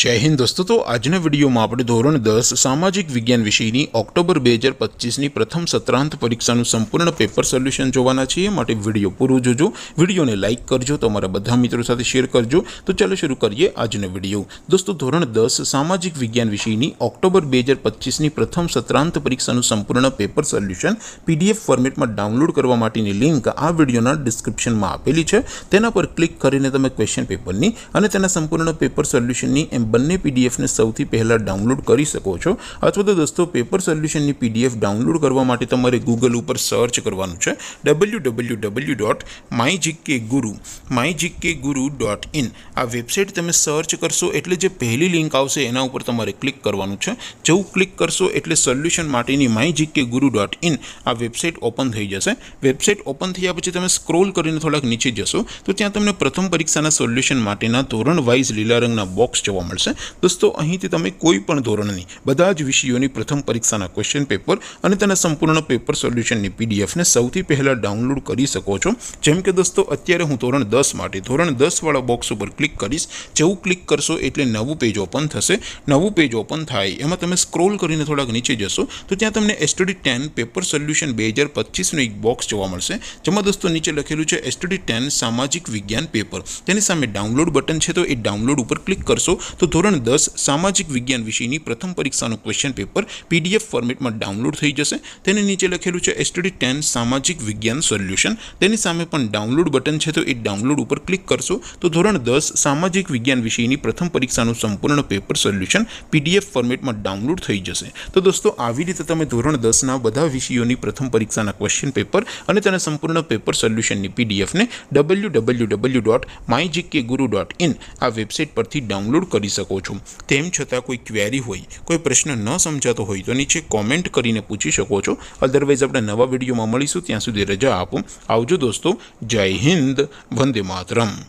जय हिंद दोस्तों। तो આજના વિડીયોમાં આપણે ધોરણ 10 સામાજિક વિજ્ઞાન વિષયની ઓક્ટોબર 2025ની પ્રથમ સત્રાંત પરીક્ષાનું સંપૂર્ણ પેપર સોલ્યુશન જોવાના છીએ। માટે વિડીયો પૂરો જોજો, વિડીયોને લાઇક કરજો, તમારા બધા મિત્રો સાથે શેર કરજો। તો ચાલો શરૂ કરીએ આજનો વિડીયો। દોસ્તો, ધોરણ 10 સામાજિક વિજ્ઞાન વિષયની ઓક્ટોબર 2025ની પ્રથમ સત્રાંત પરીક્ષાનું સંપૂર્ણ પેપર સોલ્યુશન પીડીએફ ફોર્મેટમાં ડાઉનલોડ કરવા માટેની લિંક આ વિડીયોના ડિસ્ક્રિપ્શનમાં આપેલી છે। તેના પર ક્લિક કરીને તમે ક્વેશ્ચન પેપરની અને તેના સંપૂર્ણ પેપર સોલ્યુશનની બંને પીડીએફ ને સૌથી પહેલા ડાઉનલોડ કરી શકો છો। અથવા તો દોસ્તો, પેપર સોલ્યુશનની પીડીએફ ડાઉનલોડ કરવા માટે તમારે ગૂગલ ઉપર સર્ચ કરવાનું છે www.mygkguru.in। આ વેબસાઇટ તમે સર્ચ કરશો એટલે જે પહેલી લિંક આવશે એના ઉપર તમારે ક્લિક કરવાનું છે। જેવું ક્લિક કરશો એટલે સોલ્યુશન માટેની mygkguru.in આ વેબસાઇટ ઓપન થઈ જશે। વેબસાઇટ ઓપન થયા પછી તમે સ્ક્રોલ કરીને થોડાક નીચે જશો તો ત્યાં તમને પ્રથમ પરીક્ષાના સોલ્યુશન માટેના ધોરણ વાઇઝ લીલા રંગના બોક્સ જોવા મળશે। दोस्तों, અહીંથી તમે કોઈ પણ ધોરણની બધા જ વિષયોની પ્રથમ પરીક્ષાના ક્વેશ્ચન પેપર અને તેના સંપૂર્ણ પેપર સોલ્યુશનની પીડીએફ ને સૌથી પહેલા ડાઉનલોડ કરી શકો છો। જેમ કે દોસ્તો, અત્યારે હું ધોરણ 10 માટે ધોરણ 10 વાળા બોક્સ ઉપર ક્લિક કરીશ। જેવું ક્લિક કરશો એટલે નવું પેજ ઓપન થશે। નવું પેજ ઓપન થાય એમાં તમે સ્ક્રોલ કરીને થોડાક નીચે જશો તો ત્યાં તમને STD 10 પેપર સોલ્યુશન 2025નું એક બોક્સ જોવા મળશે। જેમાં દોસ્તો નીચે લખેલું છે STD 10 સામાજિક વિજ્ઞાન પેપર। તેની સામે ડાઉનલોડ બટન છે, તો એ ડાઉનલોડ ઉપર ક્લિક કરશો તો ધોરણ 10 સામાજિક વિજ્ઞાન વિષયની પ્રથમ પરીક્ષાનું ક્વેશ્ચન પેપર પીડીએફ ફોર્મેટમાં ડાઉનલોડ થઈ જશે। તેની નીચે લખેલું છે STD 10 સામાજિક વિજ્ઞાન સોલ્યુશન। તેની સામે પણ ડાઉનલોડ બટન છે, તો એ ડાઉનલોડ ઉપર ક્લિક કરશો તો ધોરણ 10 સામાજિક વિજ્ઞાન વિષયની પ્રથમ પરીક્ષાનું સંપૂર્ણ પેપર સોલ્યુશન પીડીએફ ફોર્મેટમાં ડાઉનલોડ થઈ જશે। તો દોસ્તો, આવી રીતે તમે ધોરણ 10ના બધા વિષયોની પ્રથમ પરીક્ષાના ક્વેશ્ચન પેપર અને તેના સંપૂર્ણ પેપર સોલ્યુશનની પીડીએફને www.mygkguru.in આ વેબસાઇટ પરથી ડાઉનલોડ કરી શકો છો। તેમ છતાં કોઈ ક્વેરી હોય, કોઈ પ્રશ્ન ન સમજાતો હોય તો નીચે કોમેન્ટ કરીને પૂછી શકો છો। અધરવાઇઝ આપણે નવા વિડીયોમાં મળીશું, ત્યાં સુધી રજા આપો। આવજો દોસ્તો, જય હિન્દ, વંદે માતરમ।